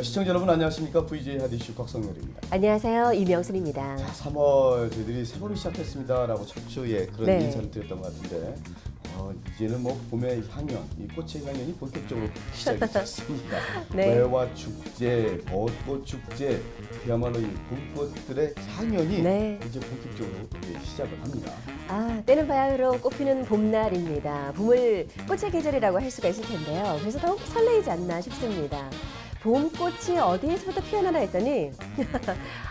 시청자 여러분 안녕하십니까? VJ 하디슈 곽성열입니다. 안녕하세요. 이명순입니다. 3월 저희들이 새 봄이 시작했습니다라고 첫 주에 그런 네. 인사를 드렸던 것 같은데 이제는 뭐 봄의 향연, 이 꽃의 향연이 본격적으로 시작이 됐습니다. 네. 매화 축제, 벚꽃 축제, 그야말로 이 봄꽃들의 향연이 네. 이제 본격적으로 시작을 합니다. 때는 바야흐로 꽃피는 봄날입니다. 봄을 꽃의 계절이라고 할 수가 있을 텐데요. 그래서 더욱 설레이지 않나 싶습니다. 봄꽃이 어디에서부터 피어나나 했더니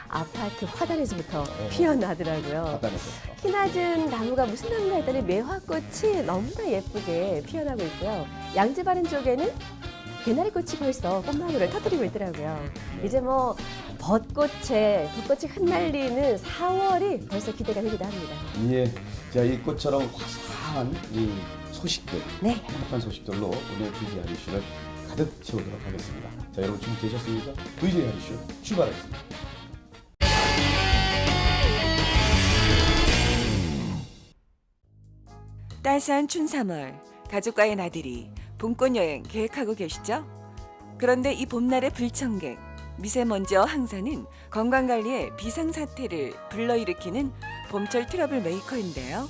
아파트 화단에서부터 피어나더라고요. 바다에서. 키 낮은 나무가 무슨 나무가 했더니 매화꽃이 너무나 예쁘게 피어나고 있고요. 양지바른 쪽에는 개나리꽃이 벌써 꽃망울을 터뜨리고 있더라고요. 이제 뭐 벚꽃이 흩날리는 4월이 벌써 기대가 되기도 합니다. 예, 자, 이 꽃처럼 화사한 이 소식들, 네. 행복한 소식들로 오늘 VJ 하디슈를 가득 채우도록 하겠습니다. 자, 여러분 준비되셨습니까? VJ 하디슈 출발하겠습니다. 따스한 춘 3월, 가족과의 나들이, 봄꽃 여행 계획하고 계시죠? 그런데 이 봄날의 불청객, 미세먼지와 황사는 건강관리에 비상사태를 불러일으키는 봄철 트러블 메이커인데요.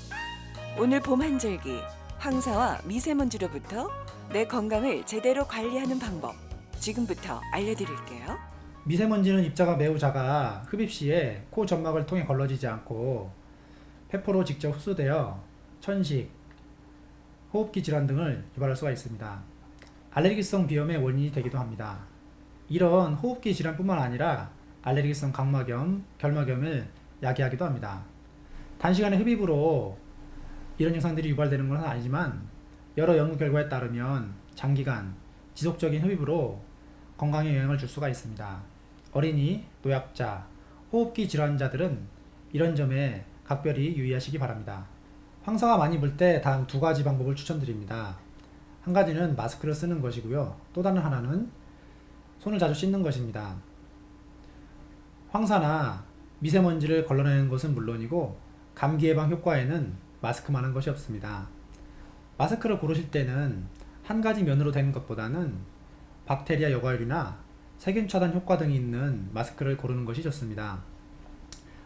오늘 봄 한절기, 황사와 미세먼지로부터 내 건강을 제대로 관리하는 방법, 지금부터 알려드릴게요. 미세먼지는 입자가 매우 작아 흡입 시에 코 점막을 통해 걸러지지 않고 폐포로 직접 흡수되어 천식, 호흡기 질환 등을 유발할 수가 있습니다. 알레르기성 비염의 원인이 되기도 합니다. 이런 호흡기 질환뿐만 아니라 알레르기성 각막염, 결막염을 야기하기도 합니다. 단시간의 흡입으로 이런 증상들이 유발되는 것은 아니지만 여러 연구 결과에 따르면 장기간 지속적인 흡입으로 건강에 영향을 줄 수가 있습니다. 어린이, 노약자, 호흡기 질환자들은 이런 점에 각별히 유의하시기 바랍니다. 황사가 많이 불 때 다음 두 가지 방법을 추천드립니다. 한 가지는 마스크를 쓰는 것이고요. 또 다른 하나는 손을 자주 씻는 것입니다. 황사나 미세먼지를 걸러내는 것은 물론이고 감기 예방 효과에는 마스크만한 것이 없습니다. 마스크를 고르실 때는 한 가지 면으로 된 것보다는 박테리아 여과율이나 세균 차단 효과 등이 있는 마스크를 고르는 것이 좋습니다.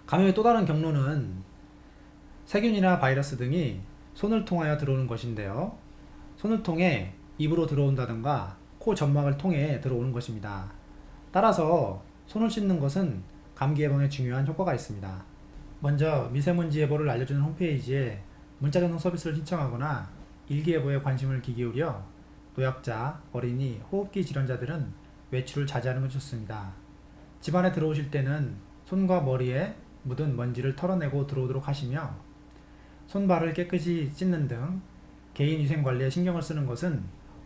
감염의 또 다른 경로는 세균이나 바이러스 등이 손을 통하여 들어오는 것인데요. 손을 통해 입으로 들어온다든가 코 점막을 통해 들어오는 것입니다. 따라서 손을 씻는 것은 감기 예방에 중요한 효과가 있습니다. 먼저 미세먼지 예보를 알려주는 홈페이지에 문자 전송 서비스를 신청하거나 일기예보에 관심을 기울여 노약자, 어린이, 호흡기 질환자들은 외출을 자제하는 것이 좋습니다. 집 안에 들어오실 때는 손과 머리에 묻은 먼지를 털어내고 들어오도록 하시며 손발을 깨끗이 씻는 등 개인 위생 관리에 신경을 쓰는 것은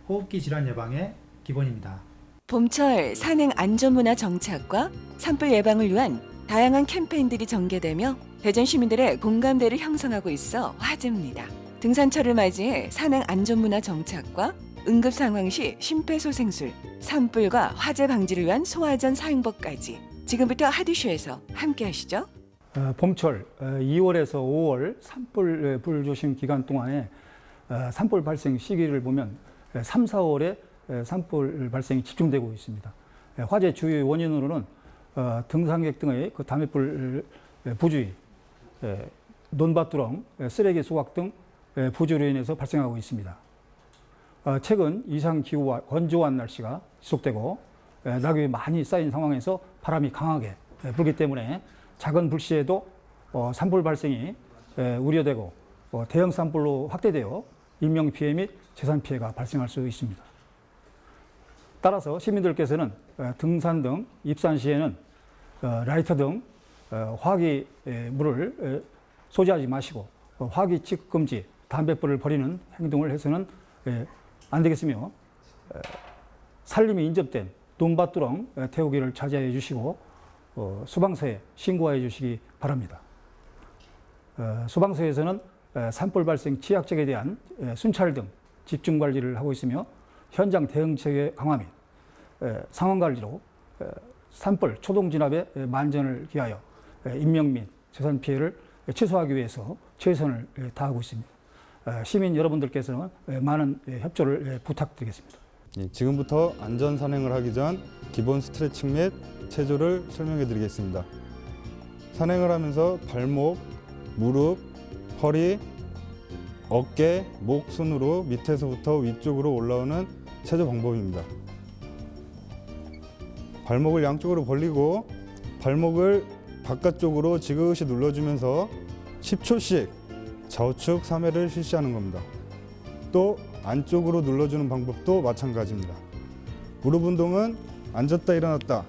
호흡기 질환 예방의 기본입니다. 봄철 산행 안전문화 정착과 산불 예방을 위한 다양한 캠페인들이 전개되며 대전 시민들의 공감대를 형성하고 있어 화제입니다. 등산철을 맞이해 산행 안전문화 정착과 응급 상황 시 심폐소생술, 산불과 화재 방지를 위한 소화전 사용법까지 지금부터 하디쇼에서 함께 하시죠. 봄철 2월에서 5월 산불 불조심 기간 동안에 산불 발생 시기를 보면 3, 4월에 산불 발생이 집중되고 있습니다. 화재 주요 원인으로는 등산객 등의 그 담뱃불 부주의, 논밭두렁, 쓰레기 소각 등 부주로 인해서 발생하고 있습니다. 최근 이상 기후와 건조한 날씨가 지속되고 낙엽이 많이 쌓인 상황에서 바람이 강하게 불기 때문에 작은 불씨에도 산불 발생이 우려되고 대형 산불로 확대되어 인명 피해 및 재산 피해가 발생할 수 있습니다. 따라서 시민들께서는 등산 등 입산 시에는 라이터 등 화기물을 소지하지 마시고 화기 취급 금지, 담뱃불을 버리는 행동을 해서는 안 되겠으며 산림이 인접된 논밭두렁 태우기를 자제해 주시고 소방서에 신고해 주시기 바랍니다. 소방서에서는 산불 발생 취약적에 대한 순찰 등 집중 관리를 하고 있으며 현장 대응체계 강화 및 상황 관리로 산불 초동 진압의 만전을 기하여 인명 및 재산 피해를 최소화하기 위해서 최선을 다하고 있습니다. 시민 여러분들께서는 많은 협조를 부탁드리겠습니다. 지금부터 안전 산행을 하기 전 기본 스트레칭 및 체조를 설명해 드리겠습니다. 산행을 하면서 발목, 무릎, 허리, 어깨, 목 순으로 밑에서부터 위쪽으로 올라오는 체조 방법입니다. 발목을 양쪽으로 벌리고 발목을 바깥쪽으로 지그시 눌러주면서 10초씩 좌우측 3회를 실시하는 겁니다. 또 안쪽으로 눌러주는 방법도 마찬가지입니다. 무릎 운동은 앉았다 일어났다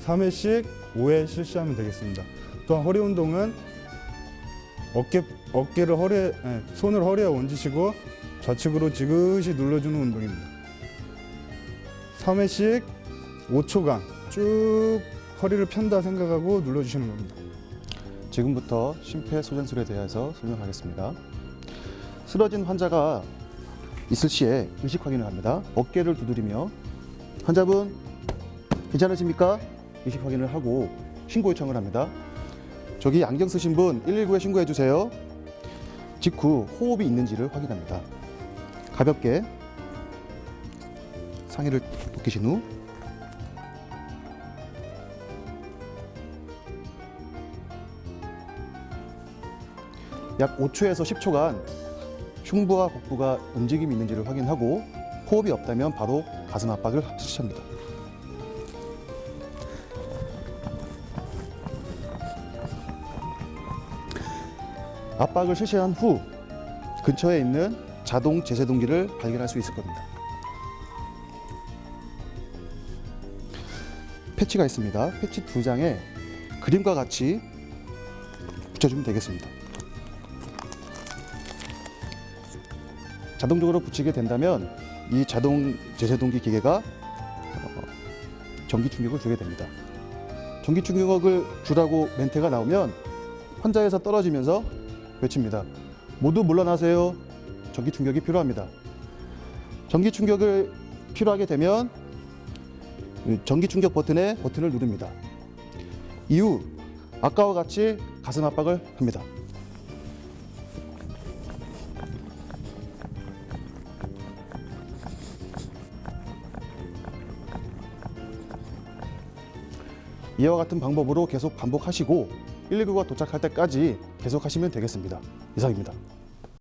3회씩 5회 실시하면 되겠습니다. 또한 허리 운동은 어깨를 손을 허리에 얹으시고 좌측으로 지그시 눌러주는 운동입니다. 3회씩 5초간 쭉 허리를 편다 생각하고 눌러주시는 겁니다. 지금부터 심폐소생술에 대해서 설명하겠습니다. 쓰러진 환자가 있을 시에 의식 확인을 합니다. 어깨를 두드리며 환자분 괜찮으십니까? 의식 확인을 하고 신고 요청을 합니다. 저기 안경 쓰신 분 119에 신고해 주세요. 직후 호흡이 있는지를 확인합니다. 가볍게 상의를 벗기신 후 약 5초에서 10초간 흉부와 복부가 움직임이 있는지를 확인하고 호흡이 없다면 바로 가슴 압박을 실시합니다. 압박을 실시한 후 근처에 있는 자동 제세동기를 발견할 수 있을 겁니다. 패치가 있습니다. 패치 2장에 그림과 같이 붙여주면 되겠습니다. 자동적으로 붙이게 된다면 이 자동 제세동기 기계가 전기 충격을 주게 됩니다. 전기 충격을 주라고 멘트가 나오면 환자에서 떨어지면서 외칩니다. 모두 물러나세요. 전기 충격이 필요합니다. 전기 충격을 필요하게 되면 전기 충격 버튼을 누릅니다. 이후 아까와 같이 가슴 압박을 합니다. 이와 같은 방법으로 계속 반복하시고 119가 도착할 때까지 계속 하시면 되겠습니다. 이상입니다.